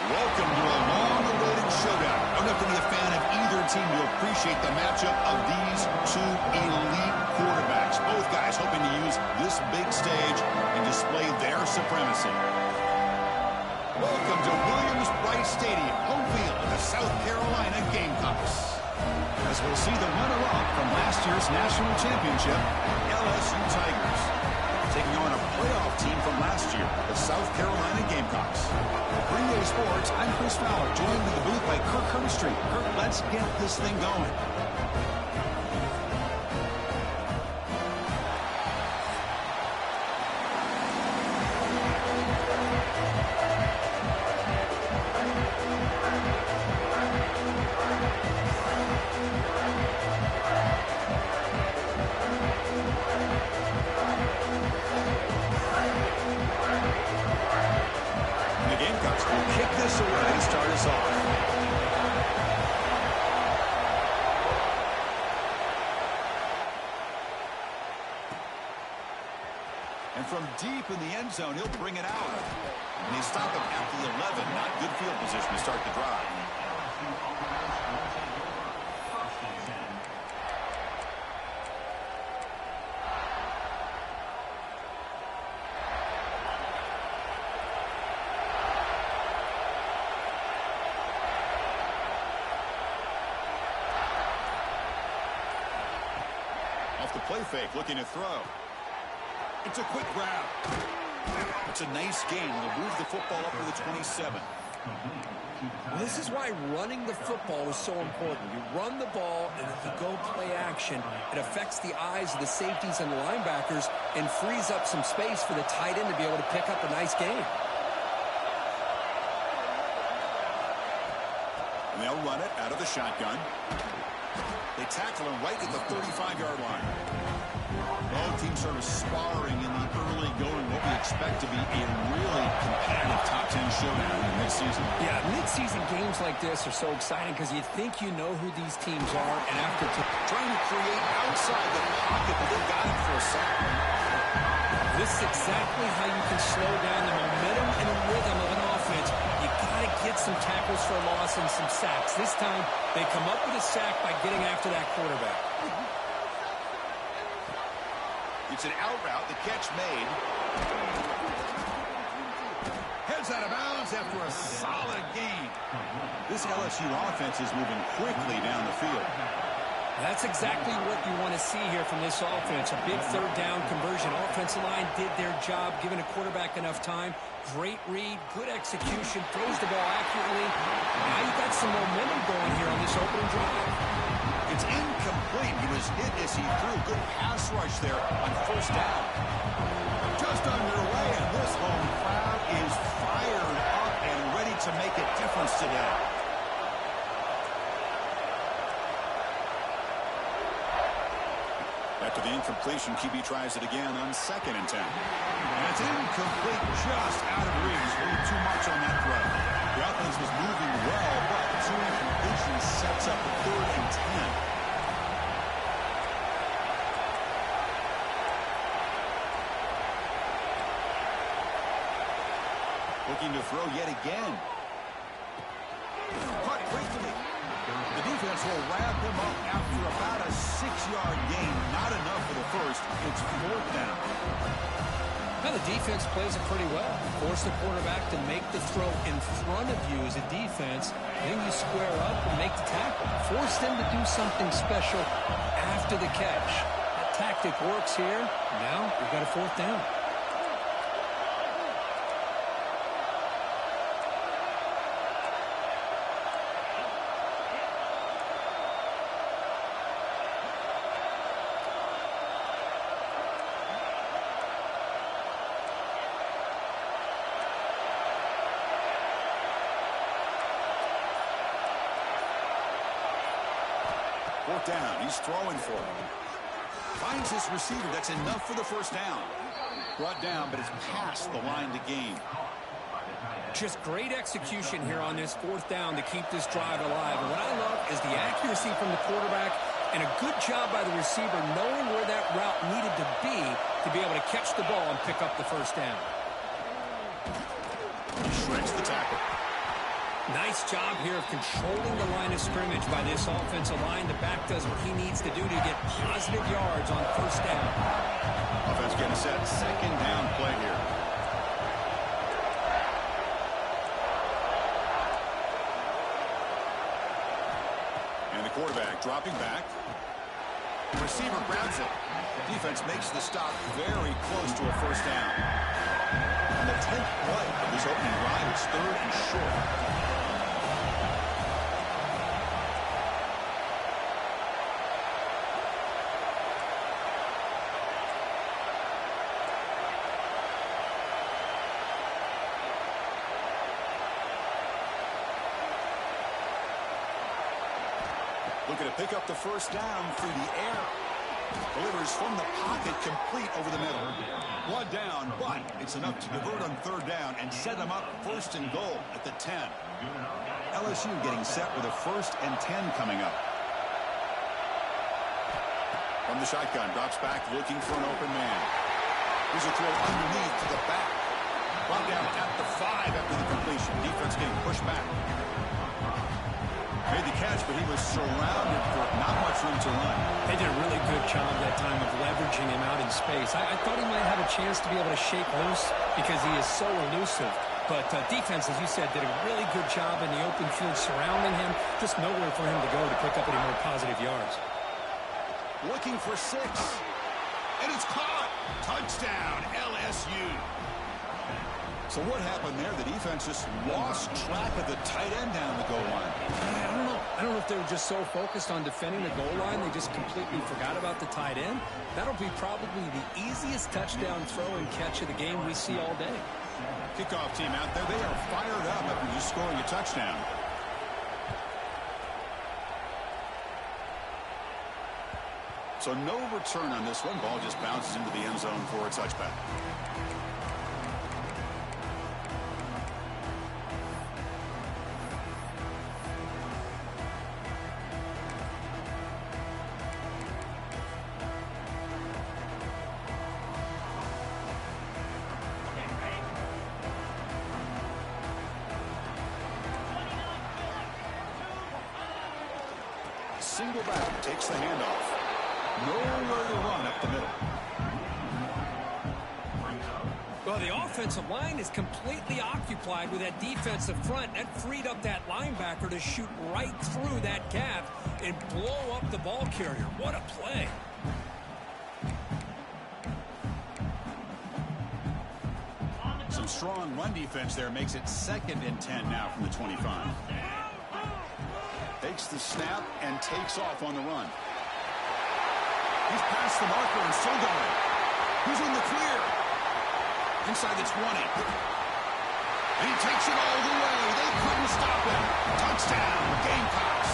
Welcome to a long-awaited showdown. You don't have to be a fan of either team to appreciate the matchup of these two elite quarterbacks. Both guys hoping to use this big stage and display their supremacy. Welcome to Williams-Brice Stadium, home field of the South Carolina Gamecocks. As we'll see the runner-up from last year's national championship, LSU Tigers, taking on a playoff team from last year, the South Carolina Gamecocks. Green Day Sports, I'm Chris Fowler, joined in the booth by Kirk Herbstreit. Kirk, let's get this thing going. And from deep in the end zone, he'll bring it out. And they stop him at the 11. Not good field position to start the drive. Off the play fake, looking to throw. It's a quick grab. It's a nice gain. They'll move the football up to the 27. This is why running the football is so important. You run the ball, and if you go play action, it affects the eyes of the safeties and the linebackers and frees up some space for the tight end to be able to pick up a nice gain. And they'll run it out of the shotgun. They tackle him right at the 35-yard line. Both teams sort of sparring in the early going, what we expect to be a really competitive top 10 showdown in midseason. Yeah, midseason games like this are so exciting because you think you know who these teams are, and after trying to create outside the pocket, but they got him for a sack. This is exactly how you can slow down the momentum and the rhythm of an offense. You got to get some tackles for a loss and some sacks. This time, they come up with a sack by getting after that quarterback. It's an out route, the catch made. Heads out of bounds after a solid gain. This LSU offense is moving quickly down the field. That's exactly what you want to see here from this offense. A big third down conversion. Offensive line did their job, giving a quarterback enough time. Great read, good execution, throws the ball accurately. Now you got some momentum going here on this opening drive. It's incomplete. He was hit as he threw. Good pass rush there on first down. Just underway, and this home crowd is fired up and ready to make a difference today. After the incompletion, QB tries it again on 2nd and 10. And it's incomplete, just out of reach. A little too much on that throw. The offense was moving well, but two incompletions sets up a 3rd and 10. Looking to throw yet again. Caught quickly. The defense will wrap him up after about a 6-yard gain. Not enough for the first. It's 4th down. Now the defense plays it pretty well. Force the quarterback to make the throw in front of you as a defense. Then you square up and make the tackle. Force them to do something special after the catch. That tactic works here. Now we've got a 4th down. Down. He's throwing for him. Finds his receiver. That's enough for the first down. Brought down, but it's past the line to gain. Just great execution here on this 4th down to keep this drive alive. And what I love is the accuracy from the quarterback and a good job by the receiver knowing where that route needed to be able to catch the ball and pick up the first down. He shreds the tackle. Nice job here of controlling the line of scrimmage by this offensive line. The back does what he needs to do to get positive yards on first down. Offense getting set. Second down play here. And the quarterback dropping back. The receiver grabs it. Defense makes the stop very close to a first down. And the 10th play of this opening drive is third and short. Looking to pick up the first down through the air. Delivers from the pocket, complete over the middle. One down, but it's enough to convert on third down and set them up first and goal at the 10. LSU getting set with a 1st and 10 coming up. From the shotgun, drops back looking for an open man. Here's a throw underneath to the back. Brought down at the 5 after the completion. Defense getting pushed back. Made the catch, but he was surrounded for not much room to run. They did a really good job that time of leveraging him out in space. I thought he might have a chance to be able to shake loose because he is so elusive. But defense, as you said, did a really good job in the open field surrounding him. Just nowhere for him to go to pick up any more positive yards. Looking for 6. And it's caught. Touchdown, LSU. So what happened there? The defense just lost track of the tight end down the goal line. I don't know if they were just so focused on defending the goal line, they just completely forgot about the tight end. That'll be probably the easiest touchdown throw and catch of the game we see all day. Kickoff team out there. They are fired up after just scoring a touchdown. So no return on this one. Ball just bounces into the end zone for a touchback. Single back, takes the handoff. Nowhere to run up the middle. Well, the offensive line is completely occupied with that defensive front. That freed up that linebacker to shoot right through that gap and blow up the ball carrier. What a play. Some strong run defense there makes it 2nd and 10 now from the 25. Takes the snap and takes off on the run. He's past the marker and still going. He's in the clear. Inside the 20. And he takes it all the way. They couldn't stop him. Touchdown, Gamecocks.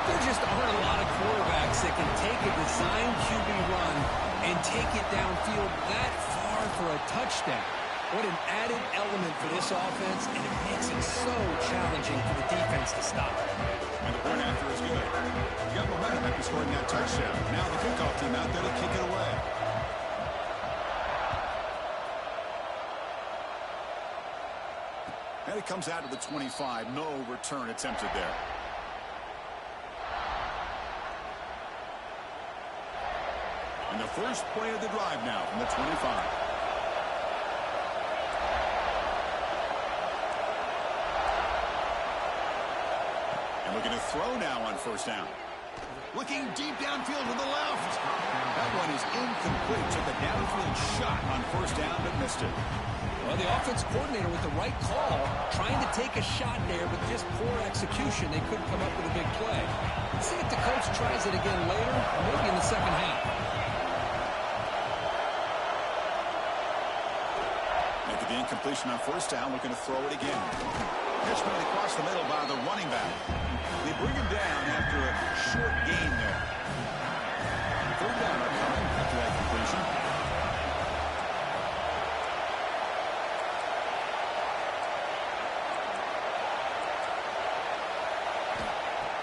There just aren't a lot of quarterbacks that can take a design QB run and take it downfield that far for a touchdown. What an added element for this offense, and it makes it so challenging for the defense to stop. And the point after is good. You got momentum after scoring that touchdown. Now the kickoff team out there to kick it away. And it comes out to the 25. No return attempted there. And the first play of the drive now from the 25. Looking to throw now on first down. Looking deep downfield to the left. That one is incomplete. Took a downfield shot on first down, but missed it. Well, the offense coordinator with the right call, trying to take a shot there, but just poor execution. They couldn't come up with a big play. Let's see if the coach tries it again later, or maybe in the second half. Making the incompletion on first down, looking to throw it again. Pitch made across the middle by the running back. They bring him down after a short gain there. Third down coming after that completion.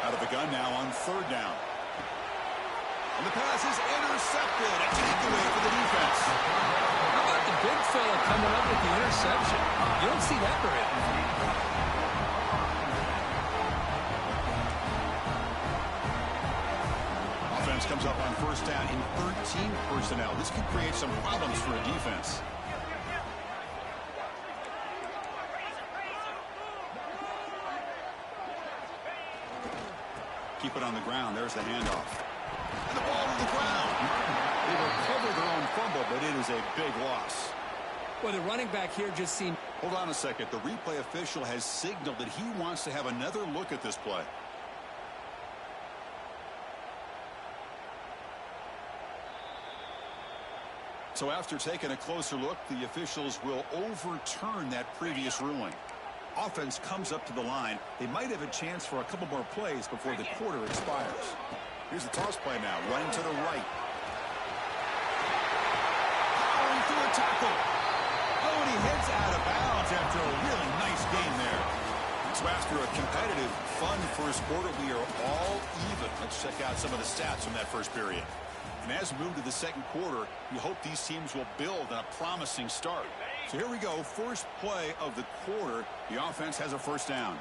Out of the gun now on third down. And the pass is intercepted. A takeaway for the defense. How about the Big fella coming up with the interception. You don't see that very often. Offense comes up on first down in 13 personnel. This could create some problems for a defense. Keep it on the ground. There's the handoff. And the ball on the ground. They recover their own fumble, but it is a big loss. Well, the running back here just seemed... Hold on a second. The replay official has signaled that he wants to have another look at this play. So after taking a closer look, the officials will overturn that previous ruling. Offense comes up to the line. They might have a chance for a couple more plays before the quarter expires. Here's the toss play now, running to the right. Powering through a tackle. Oh, and he heads out of bounds after a really nice game there. So after a competitive, fun first quarter, we are all even. Let's check out some of the stats from that first period. And as we move to the second quarter, we hope these teams will build on a promising start. So here we go, first play of the quarter. The offense has a first down.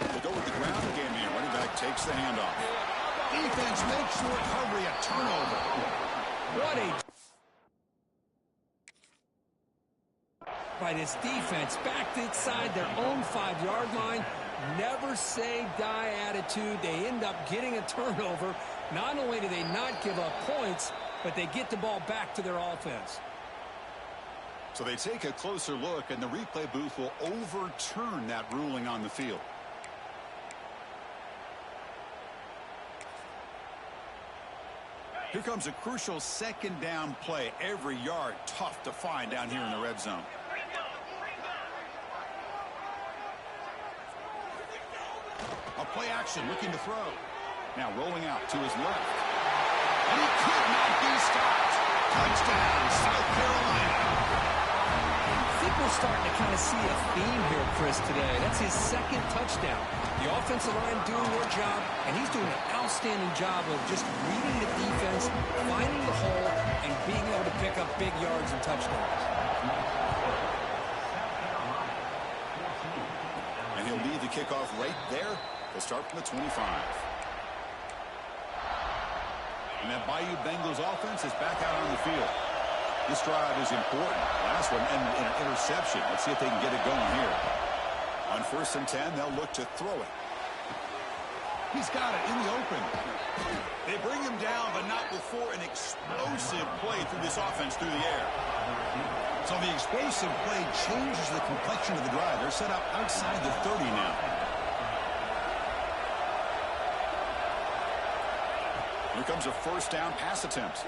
They go with the ground game here. Running back takes the handoff. Defense makes the recovery a turnover. What a... by this defense, back inside their own 5-yard line. Never say die attitude. They end up getting a turnover. Not only do they not give up points, but they get the ball back to their offense. So they take a closer look, and the replay booth will overturn that ruling on the field. Here comes a crucial second down play. Every yard tough to find down here in the red zone. A play action looking to throw. Now rolling out to his left. And he could not be stopped. Touchdown, South Carolina. I think we're starting to kind of see a theme here, Chris, today. That's his second touchdown. The offensive line doing their job, and he's doing an outstanding job of just reading the defense, finding the hole, and being able to pick up big yards and touchdowns. And he'll lead the kickoff right there. They'll start from the 25. And that Bayou Bengals offense is back out on the field. This drive is important. Last one and an interception. Let's see if they can get it going here. On 1st and 10, they'll look to throw it. He's got it in the open. They bring him down, but not before an explosive play through this offense through the air. So the explosive play changes the complexion of the drive. They're set up outside the 30 now. Here comes a first down pass attempt.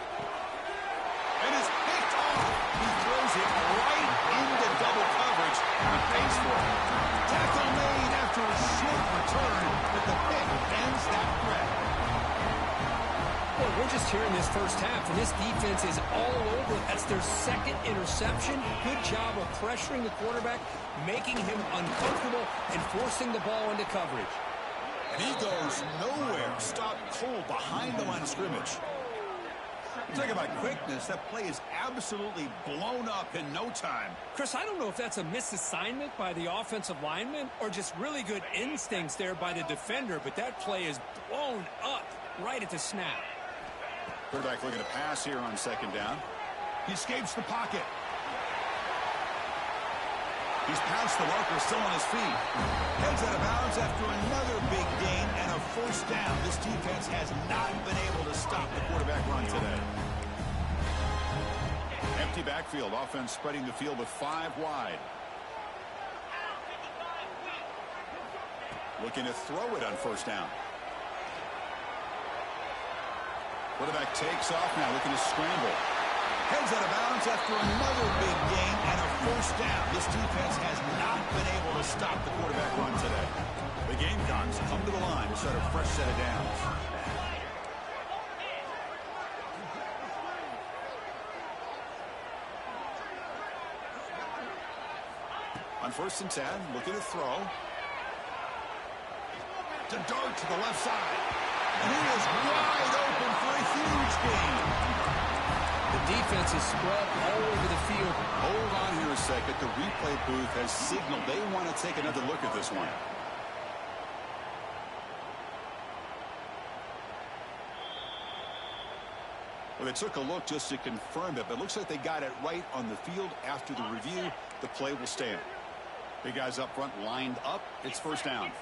And it's picked off. He throws it right into double coverage and pays for it. Tackle made after a short return, but the pick ends that threat. Well, we're just here in this first half, and this defense is all over. That's their second interception. Good job of pressuring the quarterback, making him uncomfortable, and forcing the ball into coverage. And he goes nowhere. Stopped cold behind the line of scrimmage. Talk about quickness. That play is absolutely blown up in no time. Chris, I don't know if that's a misassignment by the offensive lineman or just really good instincts there by the defender, but that play is blown up right at the snap. Quarterback looking to pass here on second down. He escapes the pocket. He's past the marker, still on his feet. Heads out of bounds after another big gain and a first down. This defense has not been able to stop the quarterback run today. Empty backfield. Offense spreading the field with 5 wide. Looking to throw it on first down. Quarterback takes off now, looking to scramble. Heads out of bounds after another big gain and a first down. This defense has not been able to stop the quarterback run today. The Gamecocks come to the line to start a fresh set of downs. On 1st and 10, looking to throw. To dart to the left side. And he is wide open for a huge gain. The defense is spread all over the field. Hold on here a second. The replay booth has signaled they want to take another look at this one. Well, they took a look just to confirm it, but it looks like they got it right on the field. After the review, the play will stand. Big guys up front lined up. It's first down.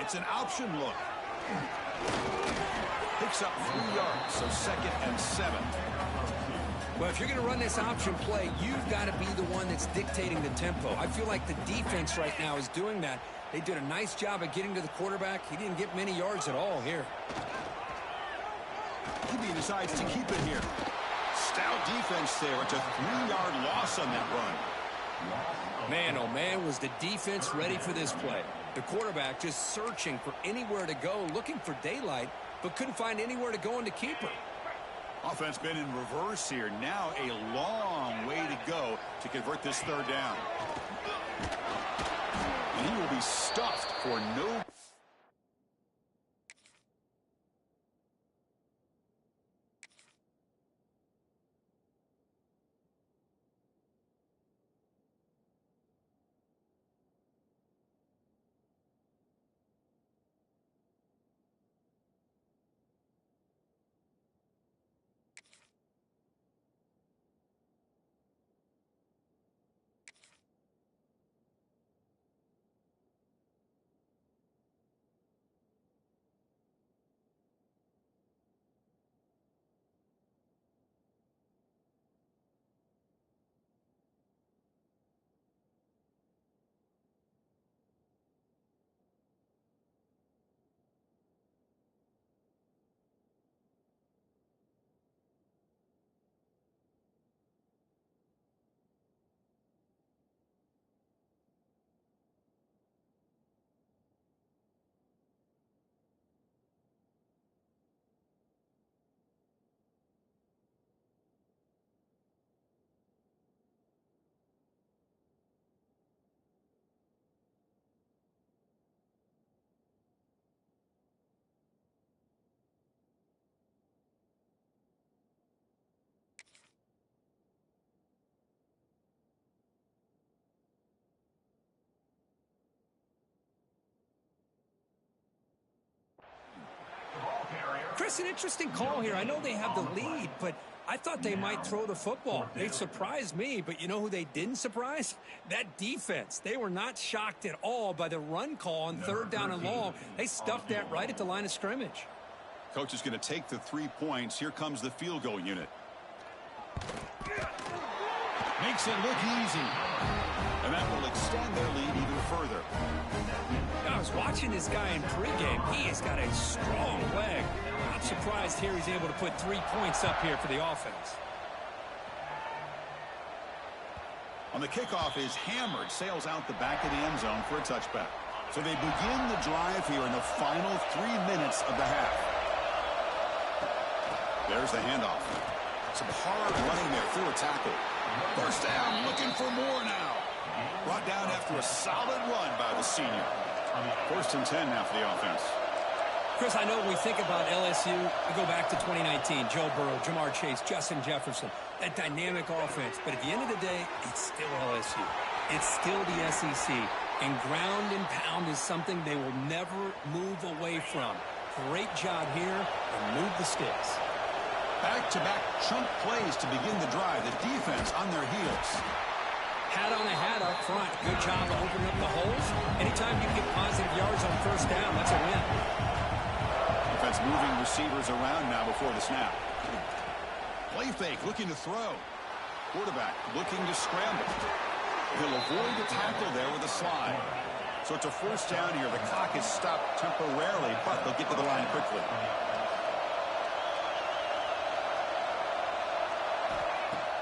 It's an option look. Picks up 3 yards, so 2nd and 7. Well, if you're going to run this option play, you've got to be the one that's dictating the tempo. I feel like the defense right now is doing that. They did a nice job of getting to the quarterback. He didn't get many yards at all here. He decides to keep it here. Stout defense there. It's a 3-yard loss on that run. Man, oh man, was the defense ready for this play. The quarterback just searching for anywhere to go, looking for daylight, but couldn't find anywhere to go in the keeper. Offense been in reverse here. Now a long way to go to convert this 3rd down. And he will be stuffed for no. Chris, an interesting call here. I know they have the lead, but I thought they might throw the football. They surprised me, but you know who they didn't surprise? That defense. They were not shocked at all by the run call on 3rd down and long. They stuffed that right at the line of scrimmage. Coach is going to take the 3 points. Here comes the field goal unit. Makes it look easy. And that will extend their lead even further. I was watching this guy in pregame. He has got a strong leg. Not surprised here he's able to put 3 points up here for the offense. On the kickoff is hammered, sails out the back of the end zone for a touchback. So they begin the drive here in the final 3 minutes of the half. There's the handoff. Some hard running there through a tackle. First down, looking for more now. Brought down after a solid run by the senior. 1st and 10 now for the offense. Chris, I know when we think about LSU, we go back to 2019. Joe Burrow, Jamar Chase, Justin Jefferson. That dynamic offense. But at the end of the day, it's still LSU. It's still the SEC. And ground and pound is something they will never move away from. Great job here and move the sticks. Back-to-back chunk plays to begin the drive. The defense on their heels. Hat on a hat up front. Good job of opening up the holes. Anytime you get positive yards on 1st down, that's a win. Defense moving receivers around now before the snap. Play fake, looking to throw. Quarterback looking to scramble. He'll avoid the tackle there with a slide. So it's a 1st down here. The clock is stopped temporarily, but they'll get to the line quickly.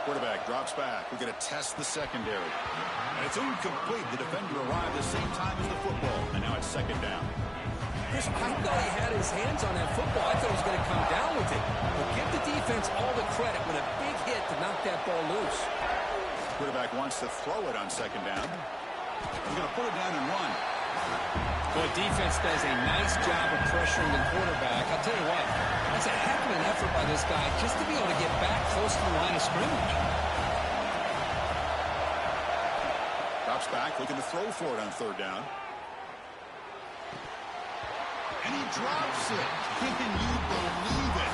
Quarterback drops back. We're going to test the secondary. And it's incomplete. The defender arrived the same time as the football. And now it's 2nd down. Chris, I thought he had his hands on that football. I thought he was going to come down with it. But give the defense all the credit with a big hit to knock that ball loose. Quarterback wants to throw it on 2nd down. He's going to put it down and run. Boy, defense does a nice job of pressuring the quarterback. I'll tell you what, that's a heck of an effort by this guy just to be able to get back close to the line of scrimmage. Drops back, looking to throw for it on third down. And he drops it. Can you believe it?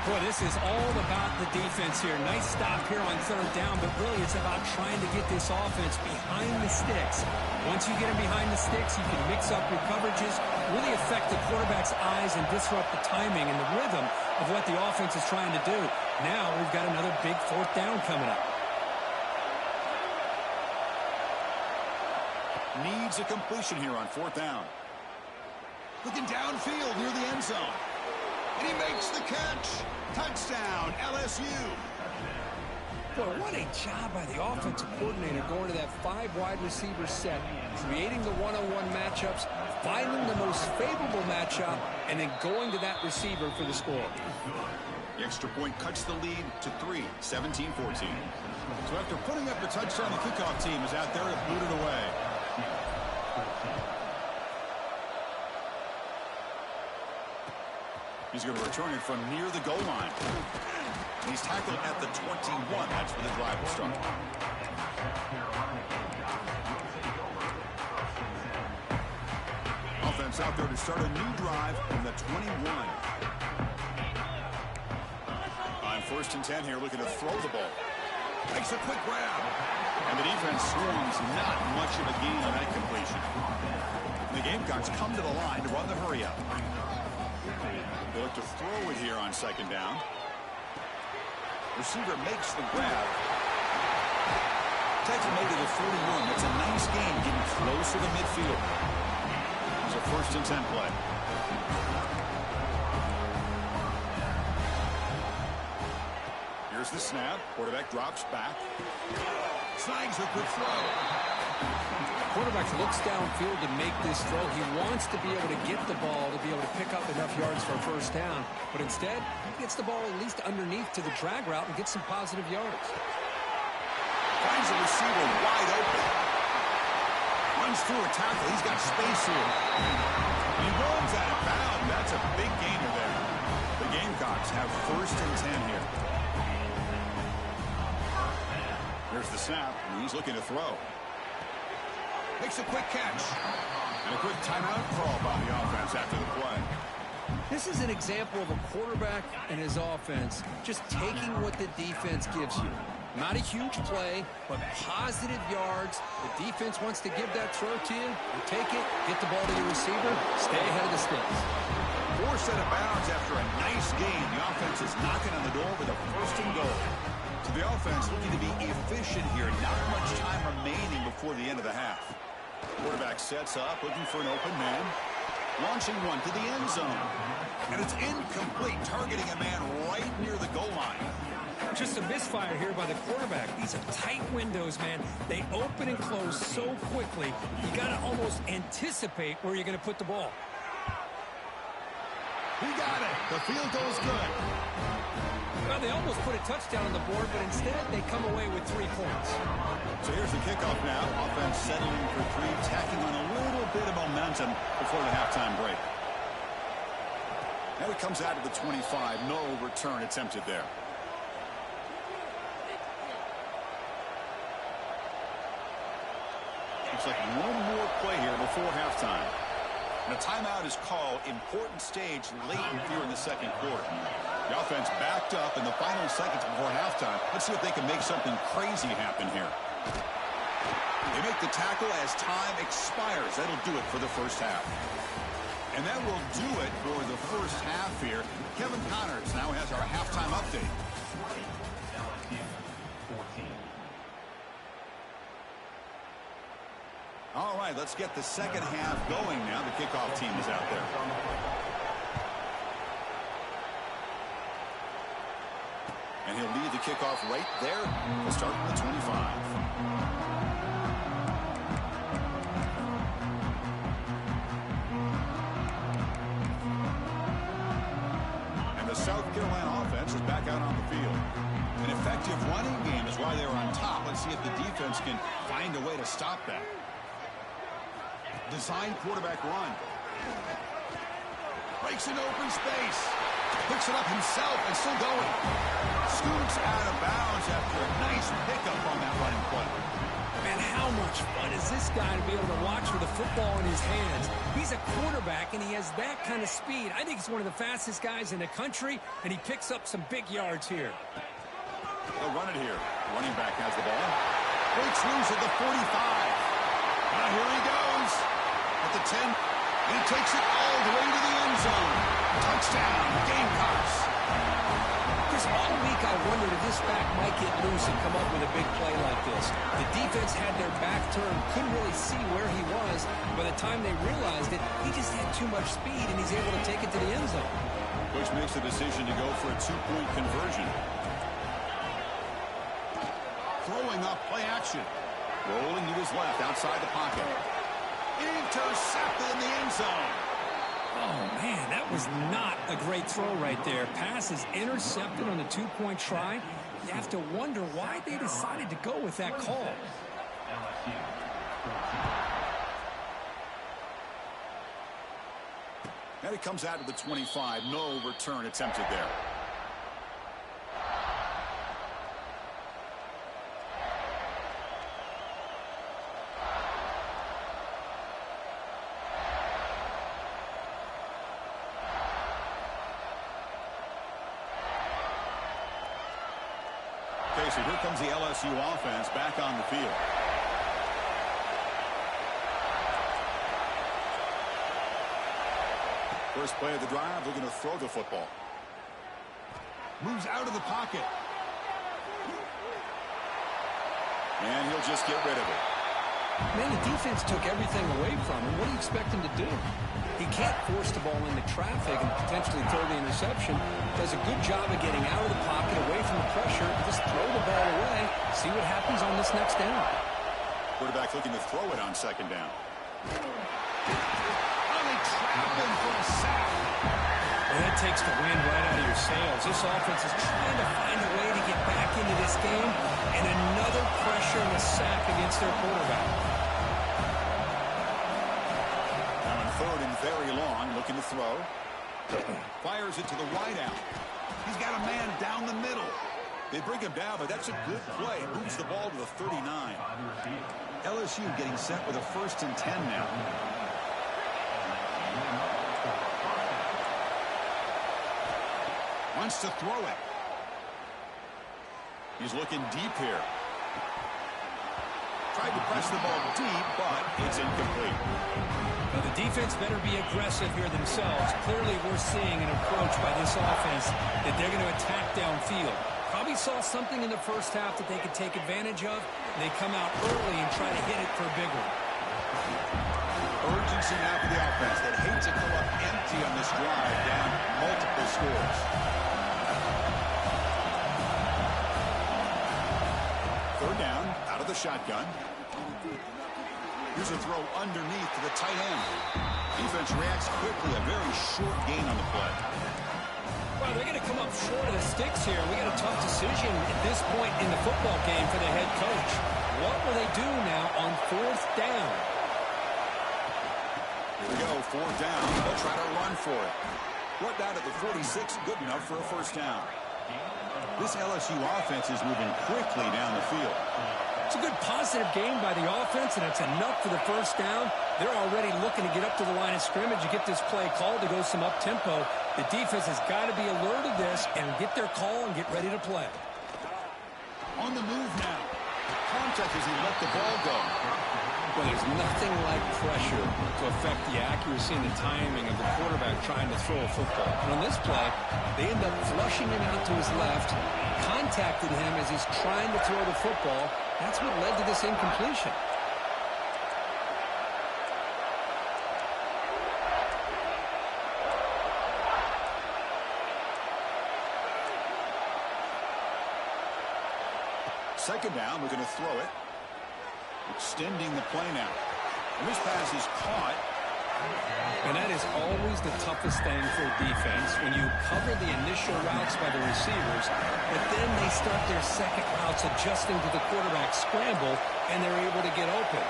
Boy, this is all about the defense here. Nice stop here on third down, but really it's about trying to get this offense behind the sticks. Once you get them behind the sticks, you can mix up your coverages, really affect the quarterback's eyes and disrupt the timing and the rhythm of what the offense is trying to do. Now we've got another big fourth down coming up. Needs a completion here on fourth down. Looking downfield near the end zone. And he makes the catch. Touchdown, LSU. Boy, what a job by the offensive coordinator going to that 5 wide receiver set, creating the one-on-one matchups, finding the most favorable matchup, and then going to that receiver for the score. The extra point cuts the lead to 3, 17-14. So after putting up the touchdown, the kickoff team is out there to boot it away. He's going to return it from near the goal line. And he's tackled at the 21. That's where the drive will start. Offense out there to start a new drive from the 21. On 1st and 10 here, looking to throw the ball. Makes a quick grab. And the defense swarms not much of a gain on that completion. And the Gamecocks come to the line to run the hurry up. They look to throw it here on 2nd down. Receiver makes the grab. Takes it maybe to the 41. That's a nice gain, getting close to the midfield. It's a 1st and 10 play. Here's the snap. Quarterback drops back. Snags a good throw. Quarterback looks downfield to make this throw. He wants to be able to get the ball to be able to pick up enough yards for a 1st down. But instead, he gets the ball at least underneath to the drag route and gets some positive yards. Finds a receiver wide open. Runs through a tackle. He's got space here. He runs out of bounds. That's a big gainer there. The Gamecocks have 1st and 10 here. Here's the snap, and he's looking to throw. Makes a quick catch. And a quick timeout call by the offense after the play. This is an example of a quarterback and his offense just taking what the defense gives you. Not a huge play, but positive yards. The defense wants to give that throw to you. You take it, get the ball to your receiver, stay ahead of the sticks. 4 set of bounds after a nice game. The offense is knocking on the door with a 1st and goal. So the offense looking to be efficient here. Not much time remaining before the end of the half. Quarterback sets up, looking for an open man. Launching one to the end zone. And it's incomplete, targeting a man right near the goal line. Just a misfire here by the quarterback. These are tight windows, man. They open and close so quickly, you got to almost anticipate where you're going to put the ball. He got it. The field goal is good. Well, they almost put a touchdown on the board, but instead they come away with 3 points. So here's the kickoff now. Offense settling for 3, tacking on a little bit of momentum before the halftime break. Now it comes out of the 25. No return attempted there. Looks like one more play here before halftime. And a timeout is called. Important stage late here in the 2nd quarter. The offense backed up in the final seconds before halftime. Let's see if they can make something crazy happen here. They make the tackle as time expires. That'll do it for the 1st half. And that will do it for the 1st half here. Kevin Connors now has our halftime update. All right, let's get the 2nd half going now. The kickoff team is out there. And he'll lead the kickoff right there. We'll start from the 25. And the South Carolina offense is back out on the field. An effective running game is why they're on top. Let's see if the defense can find a way to stop that. Design quarterback run. Breaks into open space. Picks it up himself and still going. Scoots out of bounds after a nice pickup on that running play. Man, how much fun is this guy to be able to watch with a football in his hands? He's a quarterback, and he has that kind of speed. I think he's one of the fastest guys in the country, and he picks up some big yards here. They'll run it here. Running back has the ball. Breaks loose at the 45. Now here he goes. At the 10. And he takes it all the way to the end zone. Touchdown, Gamecocks. Chris, all week I wondered if this back might get loose and come up with a big play like this. The defense had their back turned, couldn't really see where he was. By the time they realized it, he just had too much speed, and he's able to take it to the end zone. Which makes the decision to go for a two-point conversion. Throwing up play action. Rolling to his left outside the pocket. Intercepted in the end zone. Oh, man, that was not a great throw right there. Pass is intercepted on the two-point try. You have to wonder why they decided to go with that call. And it comes out to the 25. No return attempted there. Okay, so here comes the LSU offense back on the field. First play of the drive, they're going to throw the football. Moves out of the pocket. And he'll just get rid of it. Man, the defense took everything away from him. What do you expect him to do? He can't force the ball into traffic and potentially throw the interception. Does a good job of getting out of the pocket, away from the pressure. Just throw the ball away. See what happens on this next down. Quarterback looking to throw it on second down. Only trapped him for a sack. Well, that takes the wind right out of your sails. This offense is trying to find a way to get back into this game, and another pressure and a sack against their quarterback. Now on third and very long, looking to throw. Fires it to the wide out. He's got a man down the middle. They bring him down, but that's a good play. Moves the ball to the 39. LSU getting set with a 1st and 10 now. Wants to throw it. He's looking deep here. Tried to press the ball deep, but it's incomplete. Well, the defense better be aggressive here themselves. Clearly, we're seeing an approach by this offense that they're going to attack downfield. Probably saw something in the first half that they could take advantage of. They come out early and try to hit it for a big one. Urgency now for the offense that hate to go up empty on this drive, down multiple scores. Third down, out of the shotgun. Here's a throw underneath to the tight end. Defense reacts quickly, a very short gain on the play. Well, they're going to come up short of the sticks here. We got a tough decision at this point in the football game for the head coach. What will they do now on 4th down? Here we go, 4th down. They'll try to run for it. Brought down at the 46, good enough for a 1st down. This LSU offense is moving quickly down the field. It's a good positive game by the offense, and it's enough for the 1st down. They're already looking to get up to the line of scrimmage and get this play called to go some up-tempo. The defense has got to be alert of this and get their call and get ready to play. On the move now. Contact as he let the ball go. Well, there's nothing like pressure to affect the accuracy and the timing of the quarterback trying to throw a football. And on this play, they end up flushing him out to his left, contacted him as he's trying to throw the football. That's what led to this incompletion. Second down, we're going to throw it. Extending the play now. And this pass is caught. And that is always the toughest thing for a defense, when you cover the initial routes by the receivers, but then they start their second routes adjusting to the quarterback scramble, and they're able to get open.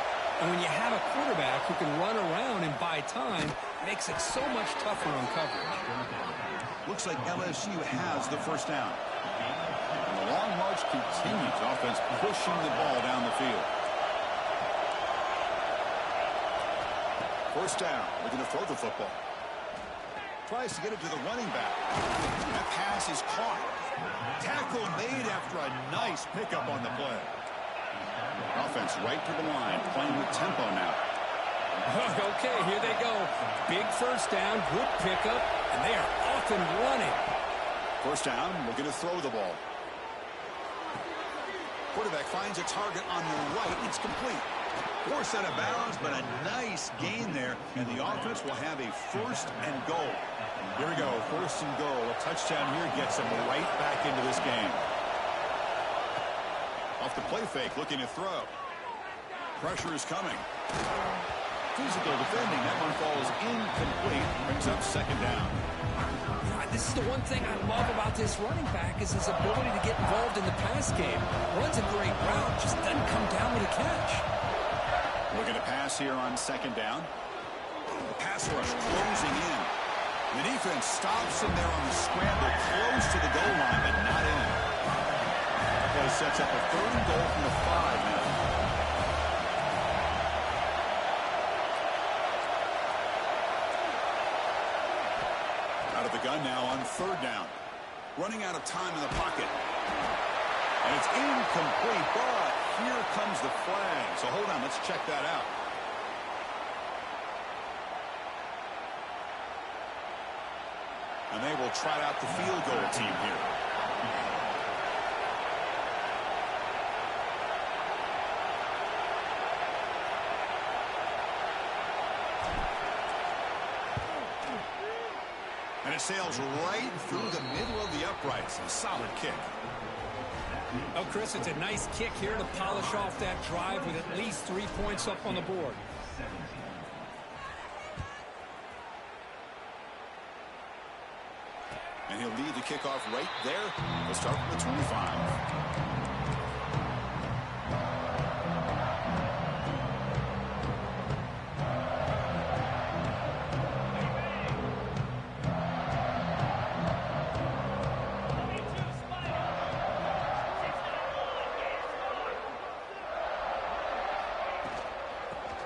And when you have a quarterback who can run around and buy time, it makes it so much tougher on coverage. Looks like LSU has the first down. And the long march continues. Offense pushing the ball down the field. First down. Looking to throw the football. Tries to get it to the running back. That pass is caught. Tackle made after a nice pickup on the play. Offense right to the line, playing with tempo now. Okay, here they go. Big first down, good pickup, and they are off and running. First down, looking to throw the ball. Quarterback finds a target on the right. It's complete. Forced out of bounds, but a nice gain there, and the offense will have a first and goal. Here we go, first and goal. A touchdown here gets them right back into this game. Off the play fake, looking to throw. Pressure is coming. Physical defending. That one falls incomplete. Brings up second down. This is the one thing I love about this running back is his ability to get involved in the pass game. Runs a great route, just doesn't come down with a catch. Looking to pass here on second down. The pass rush closing in. The defense stops him there on the scramble, close to the goal line, but not in. That sets up a third and goal from the 5 now. Out of the gun now on third down. Running out of time in the pocket. And it's incomplete, but here comes the flag. So hold on, let's check that out. And they will trot out the field goal team here. And it sails right through the middle of the uprights. A solid kick. Oh, Chris, it's a nice kick here to polish off that drive with at least 3 points up on the board. And he'll lead the kickoff right there. We'll start from the 25.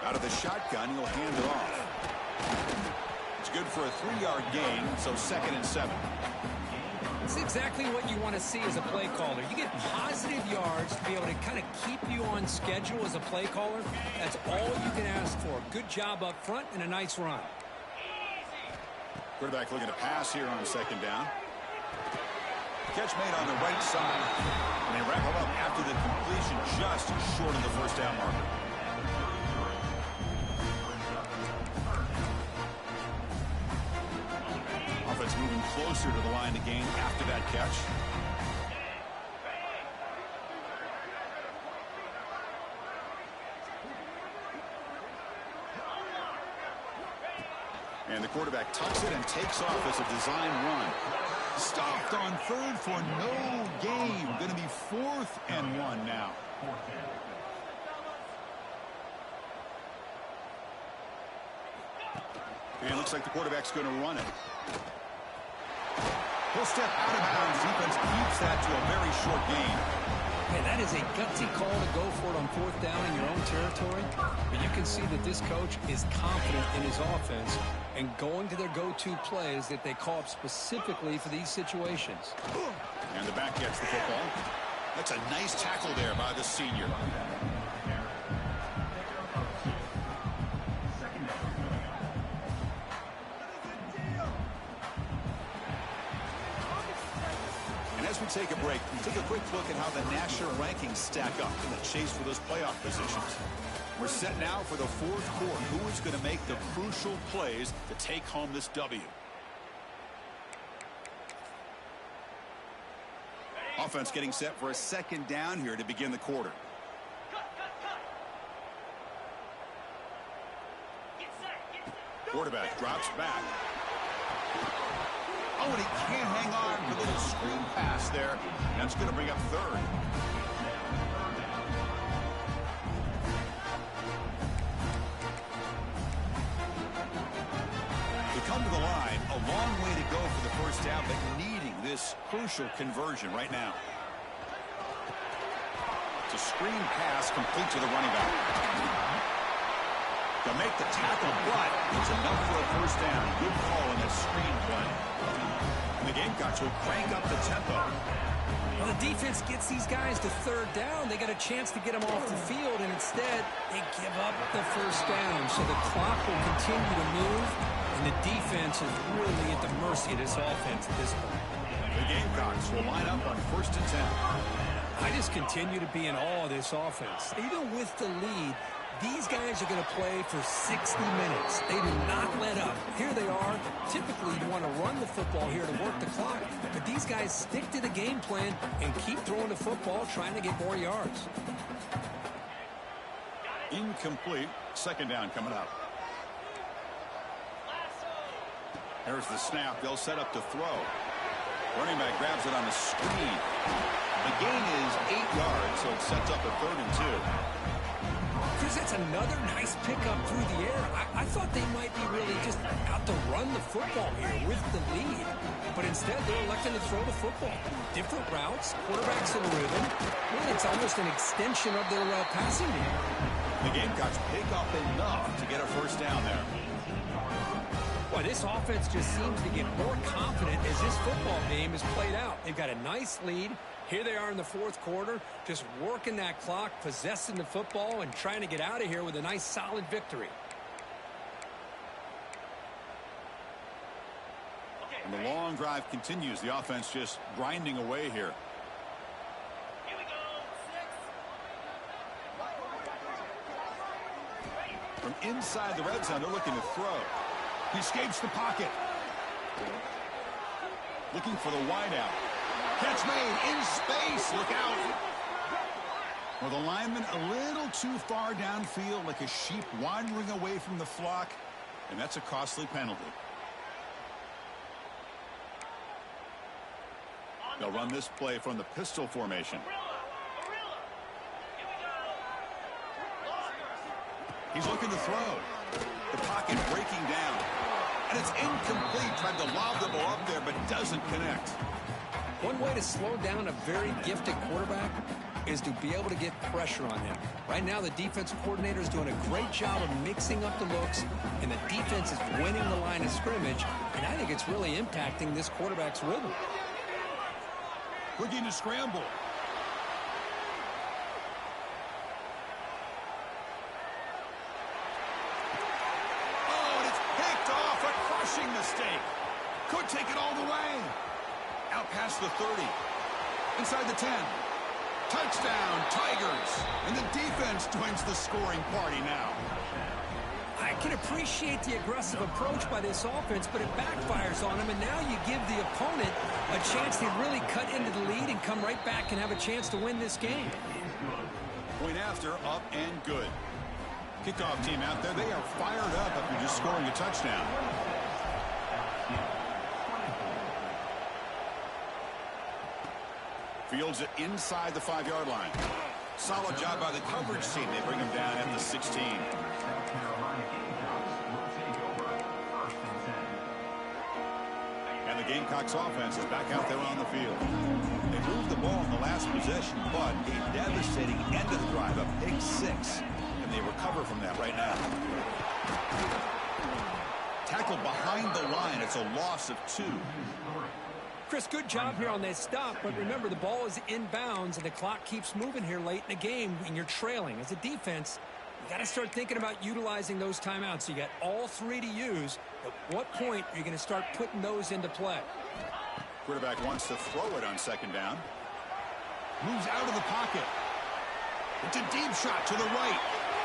Out of the shotgun, he'll hand it off. It's good for a 3-yard gain, so 2nd and 7. It's exactly what you want to see as a play caller. You get positive yards to be able to kind of keep you on schedule as a play caller. That's all you can ask for. Good job up front and a nice run. Quarterback looking to pass here on second down. Catch made on the right side. And they wrap him up after the completion just short of the first down marker. Offense moving closer to the line to gain after that catch. And the quarterback tucks it and takes off as a design run. Stopped on third for no gain. Going to be 4th and 1 now. And it looks like the quarterback's going to run it. He'll step out of bounds. Defense keeps that to a very short gain. Hey, that is a gutsy call to go for it on 4th down in your own territory. But you can see that this coach is confident in his offense and going to their go-to plays that they call up specifically for these situations. And the back gets the football. That's a nice tackle there by the senior. As we take a break, take a quick look at how the national rankings stack up in the chase for those playoff positions. We're set now for the 4th quarter. Who is going to make the crucial plays to take home this W? Offense getting set for a second down here to begin the quarter. Quarterback drops back. Oh, and he can't hang on for the little screen pass there. That's going to bring up 3rd. this crucial conversion right now. It's a screen pass complete to the running back. To make the tackle, but it's enough for a first down. Good call in this screen play. And the Gamecocks will crank up the tempo. Well, the defense gets these guys to third down. They got a chance to get them off the field, and instead they give up the first down. So the clock will continue to move, and the defense is really at the mercy of this offense at this point. The Gamecocks will line up on 1st and 10. I just continue to be in awe of this offense. Even with the lead, these guys are going to play for 60 minutes. They do not let up. Here they are. Typically, you want to run the football here to work the clock, but these guys stick to the game plan and keep throwing the football, trying to get more yards. Incomplete. 2nd down coming up. There's the snap. They'll set up to throw. Running back grabs it on the screen. The gain is 8 yards, so it sets up a 3rd and 2. Chris, that's another nice pickup through the air. I thought they might be really just out to run the football here with the lead. But instead, they're electing to throw the football. Different routes, quarterbacks in rhythm. Really, it's almost an extension of their passing game. The Gamecocks pick up enough to get a first down there. Boy, this offense just seems to get more confident as this football game is played out. They've got a nice lead. Here they are in the 4th quarter, just working that clock, possessing the football, and trying to get out of here with a nice, solid victory. And the long drive continues. The offense just grinding away here. Here we go. 6. From inside the red zone, they're looking to throw. He escapes the pocket. Looking for the wideout. Catch made in space. Look out. Well, the lineman a little too far downfield, like a sheep wandering away from the flock, and that's a costly penalty. They'll run this play from the pistol formation. He's looking to throw. The pocket breaking down. And it's incomplete. Tried to lob the ball up there, but doesn't connect. One way to slow down a very gifted quarterback is to be able to get pressure on him. Right now, the defensive coordinator is doing a great job of mixing up the looks, and the defense is winning the line of scrimmage, and I think it's really impacting this quarterback's rhythm. Looking to scramble. Oh, and it's picked off. A crushing mistake. Could take it all the way. Out past the 30. Inside the 10. Touchdown, Tigers. And the defense joins the scoring party now. I can appreciate the aggressive approach by this offense, but it backfires on them, and now you give the opponent a chance to really cut into the lead and come right back and have a chance to win this game. Point after, up and good. Kickoff team out there, they are fired up after just scoring a touchdown. Fields it inside the 5-yard line. Solid job by the coverage team. They bring him down at the 16. And the Gamecocks offense is back out there on the field. They moved the ball in the last possession, but a devastating end of the drive, a pick 6. And they recover from that right now. Tackled behind the line. It's a loss of 2. Chris, good job here on that stop, but remember, the ball is inbounds, and the clock keeps moving here late in the game, and you're trailing. As a defense, you got to start thinking about utilizing those timeouts. You got all 3 to use. At what point are you going to start putting those into play? Quarterback wants to throw it on 2nd down. Moves out of the pocket. It's a deep shot to the right.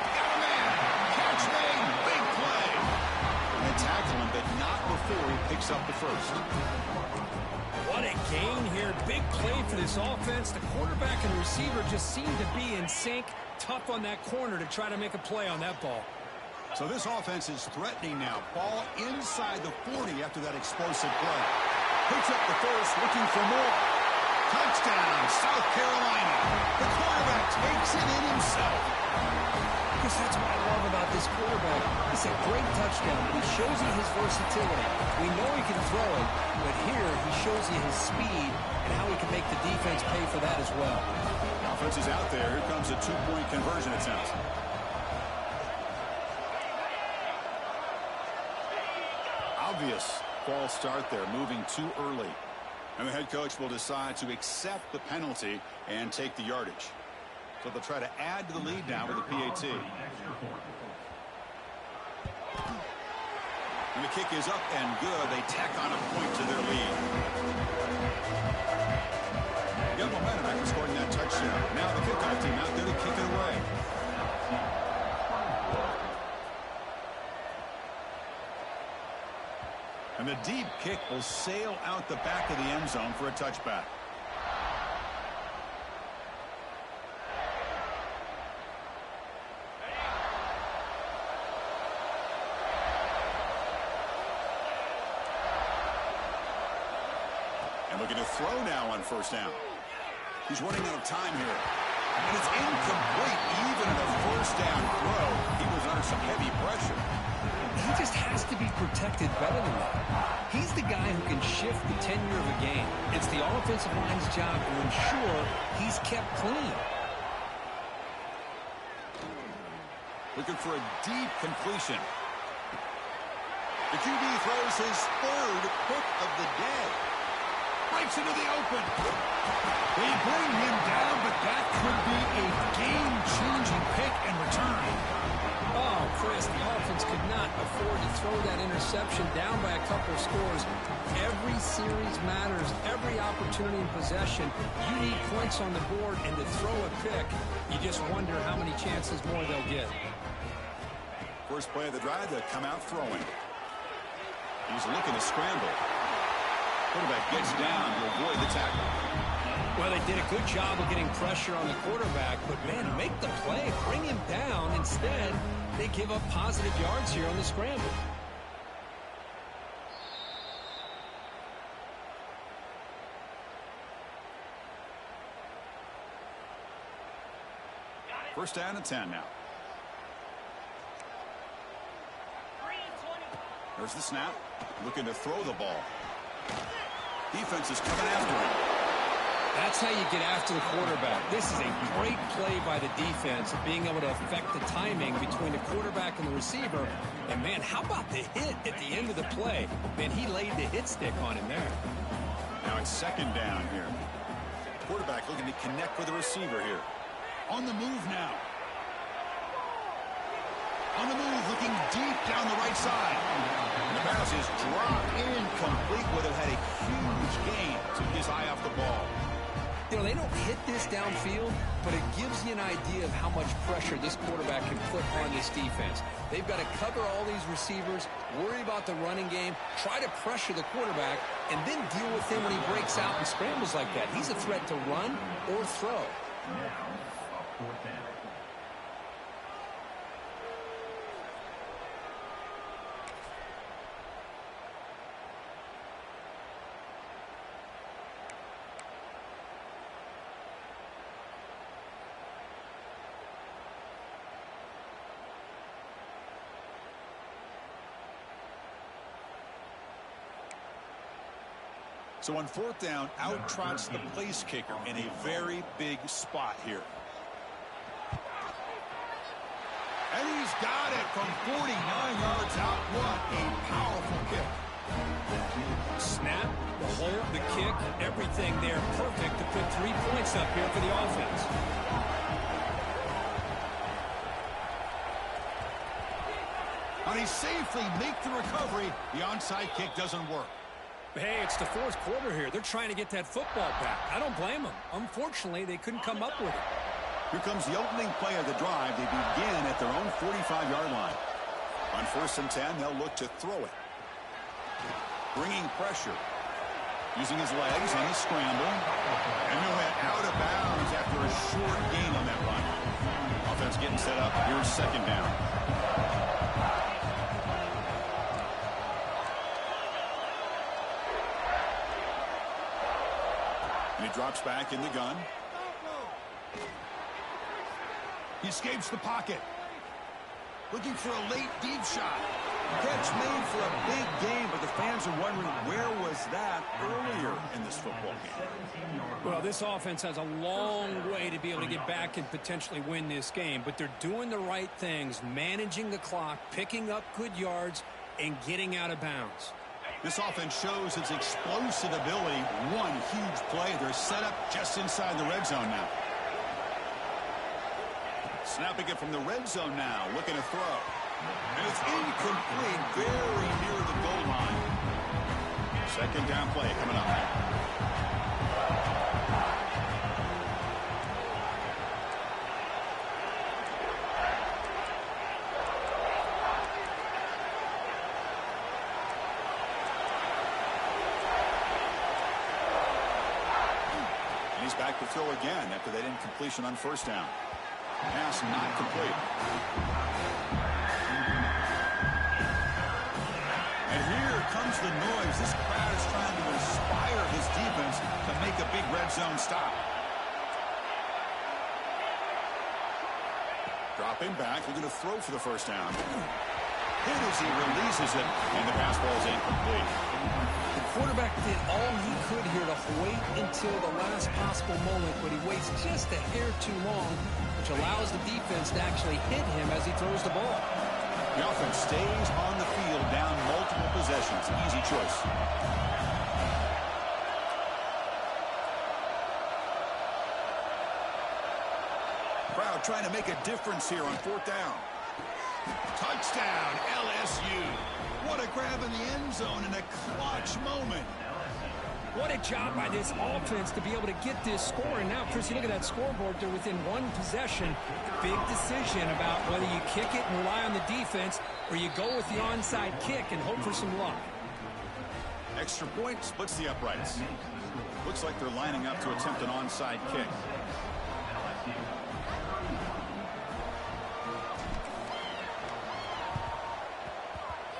Got a man. Catch made. Big play. And they tackle him, but not before he picks up the first. What a gain here. Big play for this offense. The quarterback and receiver just seem to be in sync. Tough on that corner to try to make a play on that ball. So this offense is threatening now. Ball inside the 40 after that explosive play. Picks up the first, looking for more. Touchdown, South Carolina. The quarterback takes it in himself. Because that's what I love about this quarterback. He It's a great touchdown, but he shows you his versatility. We know he can throw it, but here he shows you his speed and how he can make the defense pay for that as well. The offense is out there. Here comes a two-point conversion attempt. Obvious false start there, moving too early. And the head coach will decide to accept the penalty and take the yardage. So they'll try to add to the lead now with a PAT. And the kick is up and good. They tack on a point to their lead. Got momentum after scoring that touchdown. Now the kickoff team out there to kick it away. And the deep kick will sail out the back of the end zone for a touchback. And looking to throw now on first down. He's running out of time here. And it's incomplete even in a first down throw. He was under some heavy pressure. He just has to be protected better than that. He's the guy who can shift the tenure of a game. It's the offensive line's job to ensure he's kept clean. Looking for a deep completion. The QB throws his third pick of the day. Breaks into the open. They bring him down, but that could be a game-changing pick and return. Oh, Chris, the offense could not afford to throw that interception down by a couple of scores. Every series matters. Every opportunity in possession. You need points on the board, and to throw a pick, you just wonder how many chances more they'll get. First play of the drive to come out throwing. He's looking to scramble. Quarterback gets down to avoid the tackle. Well, they did a good job of getting pressure on the quarterback, but, man, make the play, bring him down. Instead, they give up positive yards here on the scramble. First down and 10 now. There's the snap. Looking to throw the ball. Defense is coming after him. That's how you get after the quarterback. This is a great play by the defense of being able to affect the timing between the quarterback and the receiver. And, man, how about the hit at the end of the play? Man, he laid the hit stick on him there. Now it's second down here. Quarterback looking to connect with the receiver here. On the move now. On the move, looking deep down the right side. And the pass is dropped incomplete. Would have had a huge gain. Took his eye off the ball. You know, they don't hit this downfield, but it gives you an idea of how much pressure this quarterback can put on this defense. They've got to cover all these receivers, worry about the running game, try to pressure the quarterback, and then deal with him when he breaks out and scrambles like that. He's a threat to run or throw. So on fourth down, out trots the place kicker in a very big spot here. And he's got it from 49 yards out. What a powerful kick. Snap, the hold, the kick, everything there perfect to put 3 points up here for the offense. And he safely makes the recovery. The onside kick doesn't work. Hey, it's the fourth quarter here. They're trying to get that football back. I don't blame them. Unfortunately, they couldn't come up with it. Here comes the opening play of the drive. They begin at their own 45-yard line. On 1st and 10, they'll look to throw it. Bringing pressure. Using his legs on the scramble. And he'll head out of bounds after a short gain on that run. Offense getting set up. Here's second down. And he drops back in the gun. He escapes the pocket. Looking for a late deep shot. Catch made for a big game, but the fans are wondering where was that earlier in this football game. Well, this offense has a long way to be able to get back and potentially win this game, but they're doing the right things, managing the clock, picking up good yards, and getting out of bounds. This offense shows its explosive ability. One huge play. They're set up just inside the red zone now. Snapping it from the red zone now, looking to throw. And it's incomplete, very near the goal line. Second down play coming up. And he's back to throw again after that incompletion on first down. Pass not complete. And here comes the noise. This crowd is trying to inspire his defense to make a big red zone stop. Dropping back, looking to throw for the first down. Hit as he releases it, and the pass ball is incomplete. The quarterback did all he could here to wait until the last possible moment, but he waits just a hair too long, which allows the defense to actually hit him as he throws the ball. The offense stays on the field down multiple possessions. Easy choice. Crowd trying to make a difference here on fourth down. Touchdown, LSU. What a grab in the end zone in a clutch moment. What a job by this offense to be able to get this score. And now, Chris, you look at that scoreboard. They're within one possession. Big decision about whether you kick it and rely on the defense or you go with the onside kick and hope for some luck. Extra point splits the uprights. Looks like they're lining up to attempt an onside kick.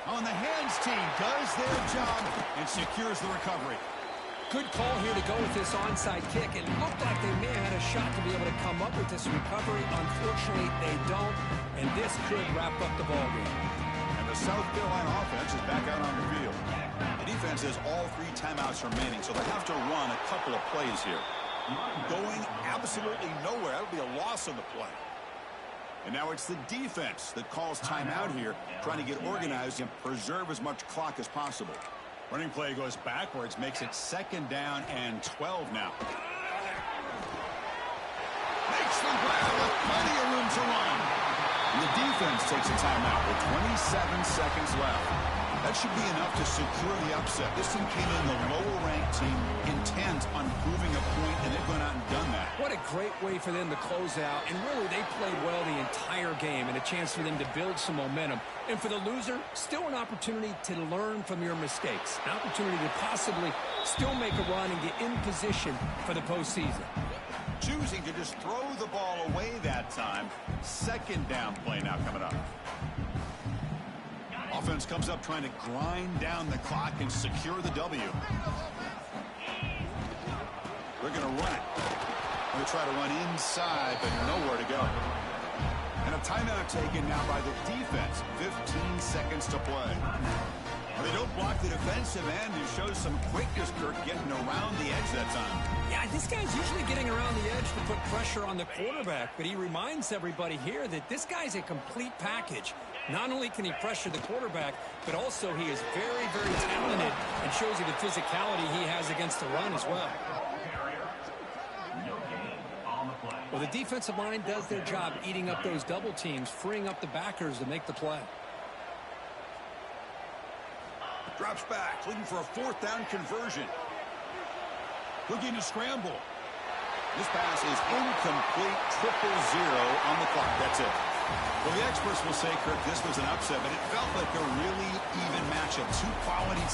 On the hands team does their job and secures the recovery. Good call here to go with this onside kick. It looked like they may have had a shot to be able to come up with this recovery. Unfortunately, they don't, and this could wrap up the ballgame. And the South Carolina offense is back out on the field. The defense has all 3 timeouts remaining, so they have to run a couple of plays here. Going absolutely nowhere. That would be a loss on the play. And now it's the defense that calls timeout here, trying to get organized and preserve as much clock as possible. Running play goes backwards, makes it second down and 12 now. Makes the grab with plenty of room to run. And the defense takes a timeout with 27 seconds left. That should be enough to secure the upset. This team came in the lower-ranked team intent on proving a point, and they've gone out and done that. What a great way for them to close out. And really, they played well the entire game and a chance for them to build some momentum. And for the loser, still an opportunity to learn from your mistakes. An opportunity to possibly still make a run and get in position for the postseason. Choosing to just throw the ball away that time. Second down play now coming up. Offense comes up trying to grind down the clock and secure the W. They're going to run it. They'll try to run inside, but nowhere to go. And a timeout taken now by the defense. 15 seconds to play. Well, they don't block the defensive end. It shows some quickness, Kirk, getting around the edge that time. Yeah, this guy's usually getting around the edge to put pressure on the quarterback, but he reminds everybody here that this guy's a complete package. Not only can he pressure the quarterback, but also he is very, very talented and shows you the physicality he has against the run as well. Well, the defensive line does their job eating up those double teams, freeing up the backers to make the play. Drops back, looking for a fourth down conversion. Looking to scramble. This pass is incomplete, 0-0 on the clock. That's it. Well, the experts will say, Kirk, this was an upset, but it felt like a really even matchup. Two quality teams.